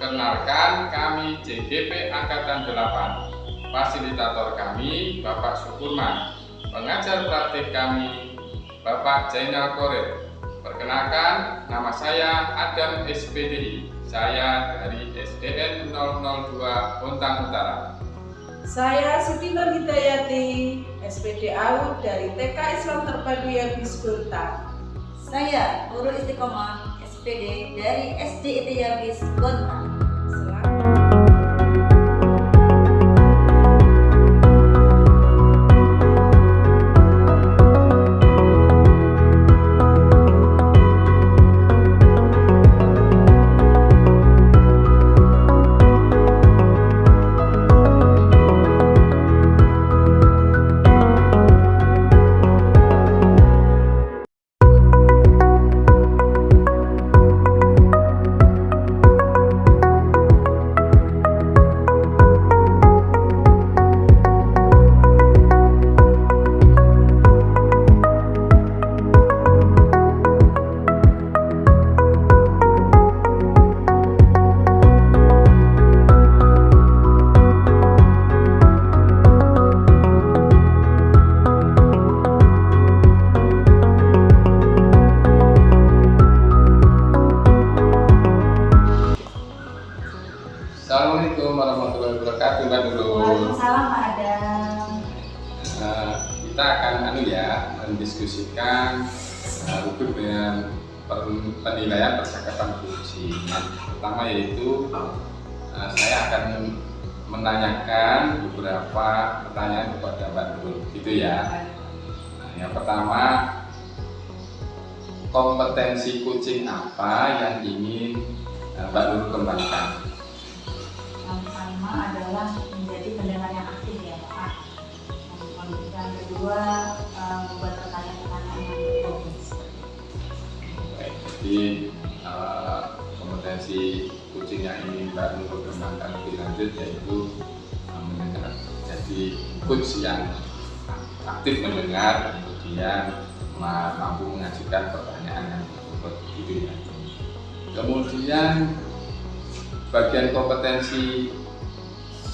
Perkenalkan, kami JGP Angkatan 8. Fasilitator kami Bapak Sukurman. Pengajar praktik kami Bapak Jainal Koret. Perkenalkan, nama saya Adam SPDI. Saya dari SDN 002 Bontang Utara. Saya Siti Nur Hidayati, SPD AUD dari TK Islam Terpadu Yabis Bontang. Saya Nurul Istiqomah, SPD dari SD Yabis Bontang. Assalamualaikum warahmatullahi wabarakatuh, Mbak Nurul. Waalaikumsalam, Pak Adam. Kita akan mendiskusikan hubungan dengan penilaian percakapan puisi. Pertama yaitu saya akan menanyakan beberapa pertanyaan kepada Mbak Nurul, gitu ya. Yang pertama, kompetensi kucing apa yang ingin Mbak Nurul kembangkan? Yang pertama adalah menjadi pendengar yang aktif ya Pak. Yang kedua, membuat pertanyaan-pertanyaan yang berfokus. Baik, jadi kompetensi kucing yang ingin Mbak Nurul kembangkan lebih lanjut yaitu mendengar. Jadi coach yang aktif mendengar, kemudian mampu mengajukan pertanyaan yang berbobot, gitu ya. Kemudian bagian kompetensi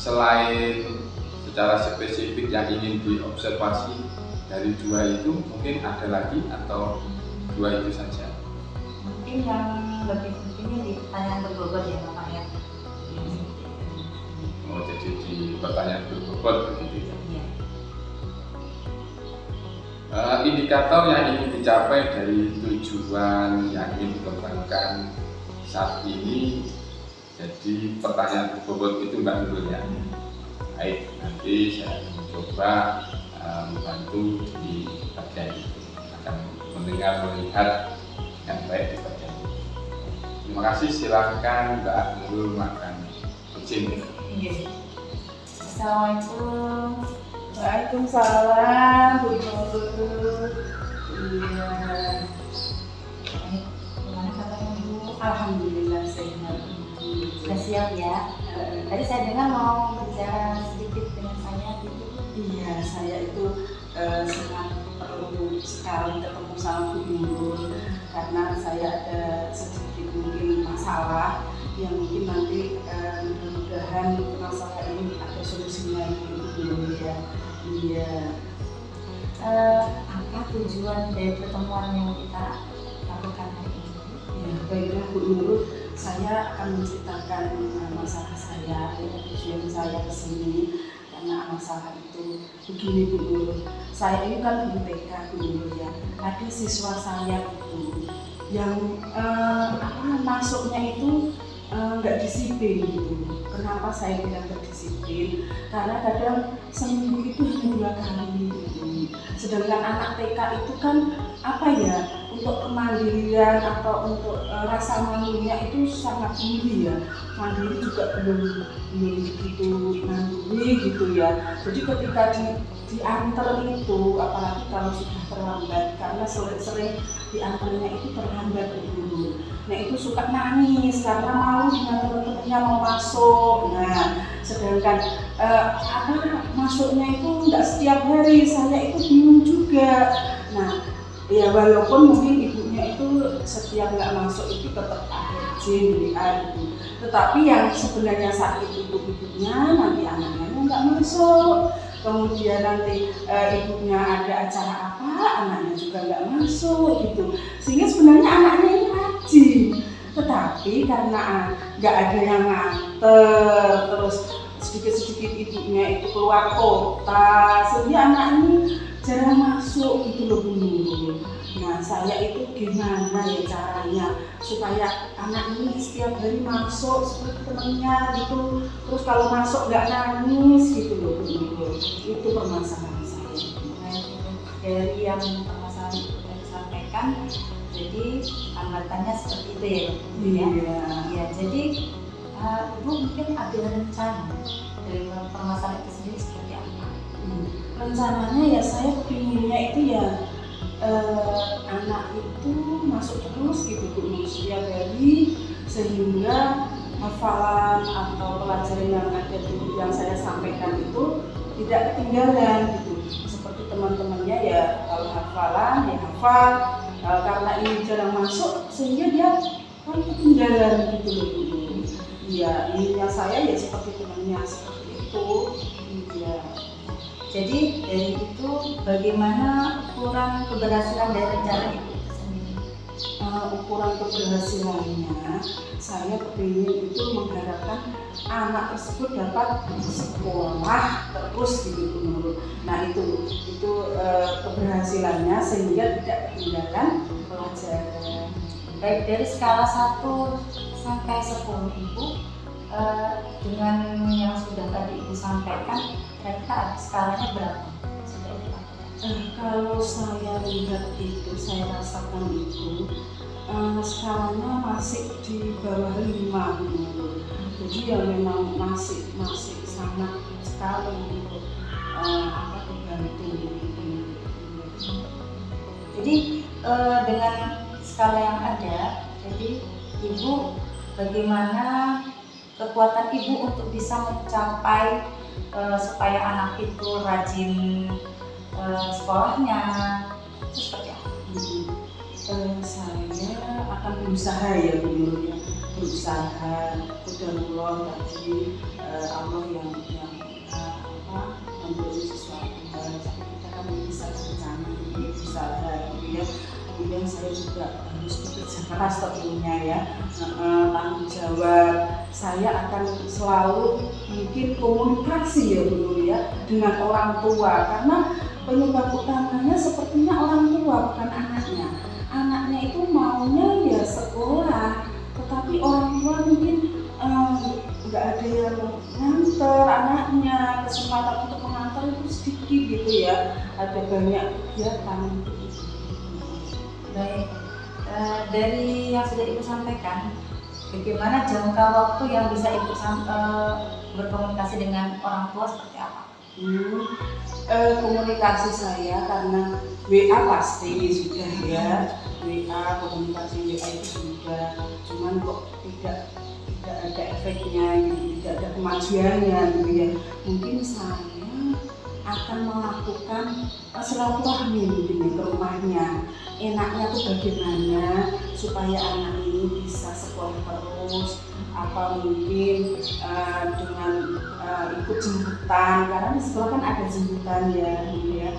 selain secara spesifik yang ingin diobservasi dari dua itu, mungkin ada lagi atau dua itu saja? Mungkin yang lebih pentingnya di pertanyaan berbobot ya Pak ya. Oh, jadi di pertanyaan berbobot begitu ya. Iya. Indikator yang ingin dicapai dari tujuan yang ingin dikembangkan saat ini, jadi pertanyaan berbobot itu Mbak Nurul ya. Baik, nanti saya mencoba membantu di bagian itu, akan mendengar melihat yang baik di bagian itu. Terima kasih, silakan Mbak Nurul makan kucing. Iya. Assalamualaikum. Waalaikumsalam, Bu Nurul. Iya. Gimana kabarnya Bu? Alhamdulillah sehat. Sudah siap ya? Tadi saya dengar mau bicara sedikit dengan saya gitu. Iya, saya itu sangat perlu sekali ketemu sama Bu Nurul karena saya ada sedikit mungkin masalah yang mungkin nanti mudah-mudahan masalah ini ada solusinya Bu Nurul ya. Iya. Apa tujuan dari pertemuan yang kita lakukan hari ini? Ya, baiklah Bu Nurul, saya akan menceritakan masalah saya, tujuan saya ke sini karena masalah itu begini Bu Nurul. Saya ini kan guru TK Bu Nurul ya. Ada siswa saya itu yang masuknya itu nggak disiplin gitu. Kenapa saya bilang nggak disiplin? Karena kadang seminggu itu hanya 2 kali gitu. Sedangkan anak TK itu kan apa ya, untuk kemandirian atau untuk rasa malunya itu sangat tinggi ya. Mandiri juga belum begitu mandiri gitu ya. Jadi ketika diantar itu, apalagi kalau sudah terlambat, karena sering diantarnya itu terlambat dulu. Nah itu suka nangis karena malu dengan teman-temannya mau masuk. Nah sedangkan masuknya itu nggak setiap hari, saya itu bingung juga. Nah ya walaupun mungkin ibunya itu setiap nggak masuk itu tetap ada izin WA gitu. Tetapi yang sebenarnya sakit itu ibunya, nanti anaknya nggak masuk. Kemudian nanti ibunya ada acara apa, anaknya juga nggak masuk gitu. Sehingga sebenarnya anaknya ini rajin, tetapi karena nggak ada yang nganter, terus sedikit-sedikit ibunya itu keluar kota, sehingga anak ini jarang masuk gitu loh Bu Nurul. Nah, saya itu gimana ya caranya supaya anak ini setiap hari masuk seperti temennya gitu, terus kalau masuk nggak nangis gitu loh Bu Nurul. Itu permasalahan saya. Dari yang permasalahan itu tadi sampaikan, jadi hambatannya seperti itu ya Bu, ya. Ya, jadi Ibu mungkin ada rencana dari permasalahan itu sendiri seperti apa? Rencananya ya saya pinginnya itu ya anak itu masuk terus gitu Bu setiap hari, sehingga hafalan atau pelajaran yang ada di yang saya sampaikan itu tidak ketinggalan gitu. Seperti teman-temannya ya kalau hafalan ya hafal, karena ini jarang masuk sehingga dia kan ketinggalan gitu loh Bu. Iya, ininya saya ya seperti temannya seperti itu. Iya. Jadi dari itu bagaimana ukuran keberhasilan dari rencana Ibu sendiri? Ukuran keberhasilannya, saya kepingin itu mengharapkan anak tersebut dapat sekolah terus gitu Bu Nurul. Nah itu keberhasilannya sehingga tidak ketinggalan pelajaran. Baik, dari skala 1 sampai 10 Ibu, dengan yang sudah tadi Ibu sampaikan, kira-kira skalanya berapa? Sudah Ibu lakukan? Kalau saya lihat itu, saya rasakan itu skalanya masih di bawah 5 Bu Nurul. Jadi ya memang masih sangat sekali untuk dibantu. Jadi dengan skala yang ada, jadi Ibu bagaimana kekuatan Ibu untuk bisa mencapai supaya anak itu rajin sekolahnya, itu seperti apa? Saya akan berusaha ya Bu Nurul ya, berusaha. Mudah-mudahan tadi Allah yang memberi sesuatu hal, kita kan bisa berencana, berusaha gitu ya. Kemudian saya juga harus bekerja keras tentunya ya, tanggung jawab. Saya akan selalu mungkin komunikasi ya Bu Nurul ya dengan orang tua, karena penyebab utamanya sepertinya orang tua bukan anaknya. Anaknya itu maunya ya sekolah, tetapi orang tua mungkin nggak ada yang nganter anaknya, kesempatan untuk mengantar itu sedikit gitu ya, ada banyak kegiatan. Baik, dari yang sudah Ibu sampaikan, bagaimana jangka waktu yang bisa Ibu berkomunikasi dengan orang tua seperti apa? Komunikasi saya karena WA pasti sudah ya, WA komunikasi WA itu sudah, cuman kok tidak ada efeknya gitu, tidak ada kemajuannya gitu ya. Mungkin saya akan melakukan silaturahmi mungkin ke rumahnya. Enaknya tuh bagaimana supaya anak ini bisa sekolah terus, apa mungkin dengan ikut jemputan, karena di sekolah kan ada jemputan ya, gitu ya.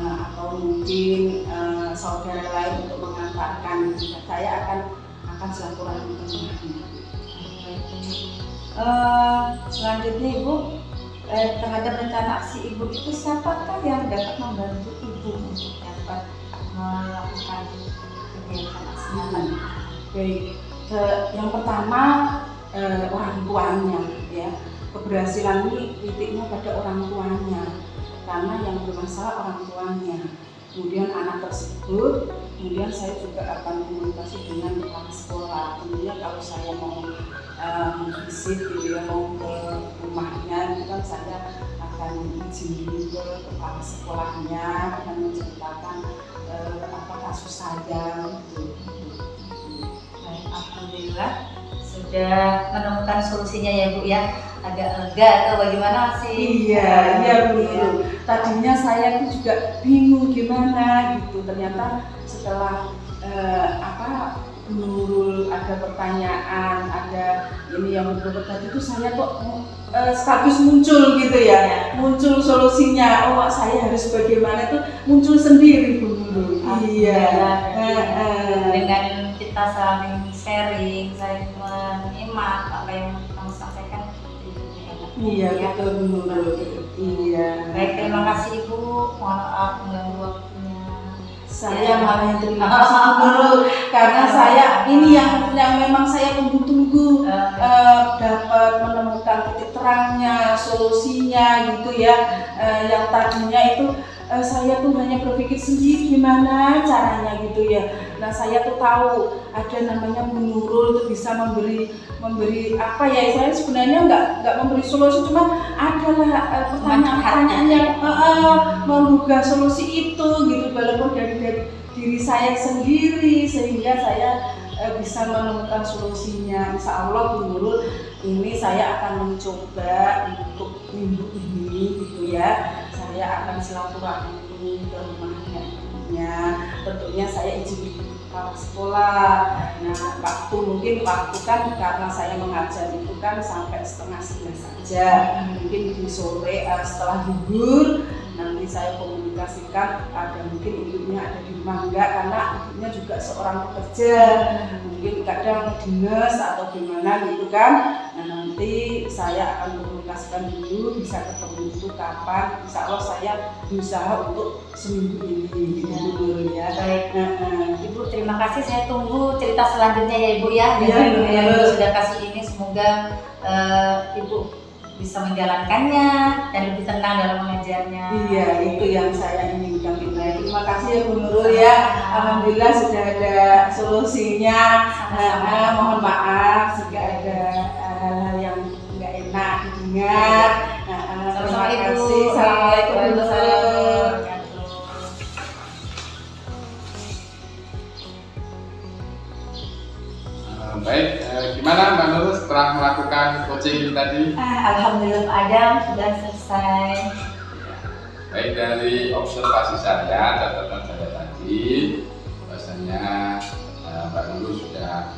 Atau mungkin saudara lain untuk mengantarkan. Saya akan silaturahmi ke rumahnya. Selanjutnya Ibu, terhadap rencana aksi Ibu itu siapakah yang dapat membantu Ibu untuk dapat melakukan kegiatan aksi nyata? Baik, yang pertama orang tuanya ya. Keberhasilan ini titiknya pada orang tuanya, karena yang bermasalah orang tuanya. Kemudian anak tersebut, kemudian saya juga akan komunikasi dengan kepala sekolah. Kemudian kalau saya mau visit gitu ya, mau ke rumahnya, itu kan saya akan izin dulu ke kepala sekolahnya, akan menceritakan apa kasus saya gitu. Baik, alhamdulillah sudah menemukan solusinya ya Bu ya, agak lega atau bagaimana sih? Iya Bu. Tadinya saya tuh juga bingung gimana gitu, ternyata setelah Bu Nurul ada pertanyaan, ada ini yang berbobot tadi itu saya kok sekaligus muncul gitu ya, muncul solusinya. Oh saya harus bagaimana itu muncul sendiri Bu Nurul. Iya. Dengan kita saling sharing, saling menyimak apa yang kamu sampaikan, Iya betul Bu Nurul. Iya. Baik, terima kasih Ibu. Mohon maaf mengganggu waktunya. Saya malah yang terima kasih Bu Nurul karena saya ini yang memang saya tunggu-tunggu dapat menemukan titik terangnya, solusinya gitu ya. Yang tadinya itu saya tuh hanya berpikir sendiri gimana caranya gitu ya. Nah saya tuh tahu ada namanya Bu Nurul tuh bisa memberi apa ya, saya sebenarnya nggak memberi solusi, cuma adalah pertanyaan-pertanyaan yang menggugah solusi itu gitu, walaupun dari diri saya sendiri, sehingga saya bisa menemukan solusinya. Insya Allah Bu Nurul ini saya akan mencoba untuk minggu ini gitu ya, saya akan silaturahmi ke rumahnya ibunya. Tentunya saya izin kepala sekolah. Nah waktu kan karena saya mengajar itu kan sampai 10:30 saja, mungkin di sore setelah libur nanti saya komunikasikan ada mungkin ibunya ada di rumah enggak, karena ibunya juga seorang pekerja, mungkin kadang dinas atau gimana gitu kan. Nah nanti saya akan komunikasikan dulu bisa ketemu itu kapan. Insya Allah saya berusaha untuk seminggu ini gitu ya. Baik, Ibu terima kasih. Saya tunggu cerita selanjutnya ya Ibu ya. Dengan yang Ibu sudah kasih ini, semoga Ibu bisa menjalankannya dan lebih tenang dalam mengajarnya. Iya, itu yang saya inginkan. Terima kasih ya Bu Nurul ya. Alhamdulillah sudah ada solusinya. Mohon maaf jika ada hal yang nggak enak didengar. Terima kasih. Assalamualaikum warahmatullahi wabarakatuh. Baik, gimana Mbak Nurul setelah melakukan coaching ini tadi? Alhamdulillah Pak Adam sudah selesai. Baik, dari observasi saya, catatan saya tadi, bahasanya Mbak Nurul sudah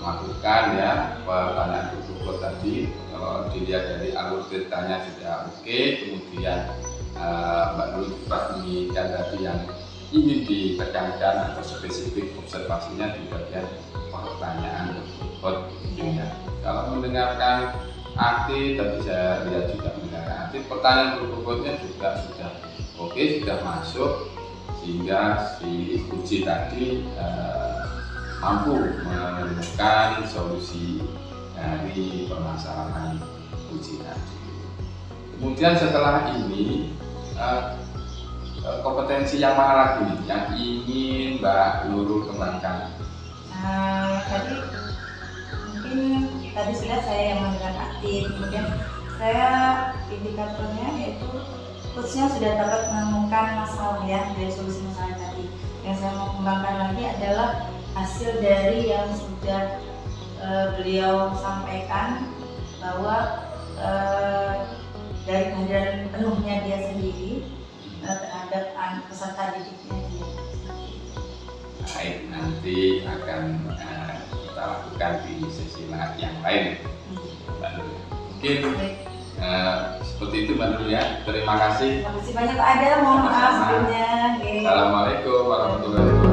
melakukan ya pertanyaan berikut tadi. Kalau dilihat dari alur ceritanya sudah oke, kemudian Mbak Nurul juga menginginkan tadi yang ingin ditekankan atau spesifik observasinya di bagian pertanyaan berikut ya. Kalau mendengarkan aktif, tadi saya lihat juga mendengarkan aktif, pertanyaan berikutnya juga sudah oke, sudah masuk, sehingga si uji tadi mampu menemukan solusi dari permasalahan uji tadi. Kemudian setelah ini kompetensi yang mana lagi yang ingin Mbak Nurul kembangkan? Tadi sudah saya yang mendengar aktif, kemudian saya indikatornya yaitu khususnya sudah dapat menemukan masalah ya dari solusi masalah tadi. Yang saya mau kembangkan lagi adalah hasil dari yang sudah beliau sampaikan, bahwa dari kehadiran penuhnya dia sendiri terhadap peserta didiknya dia. Baik, nanti akan kita lakukan di sesi yang lain, Mbak Nurul. Mungkin seperti itu Mbak Nurul ya. Terima kasih. Terima kasih banyak Pak Adam. Mohon maaf sebelumnya. Assalamualaikum warahmatullahi wabarakatuh.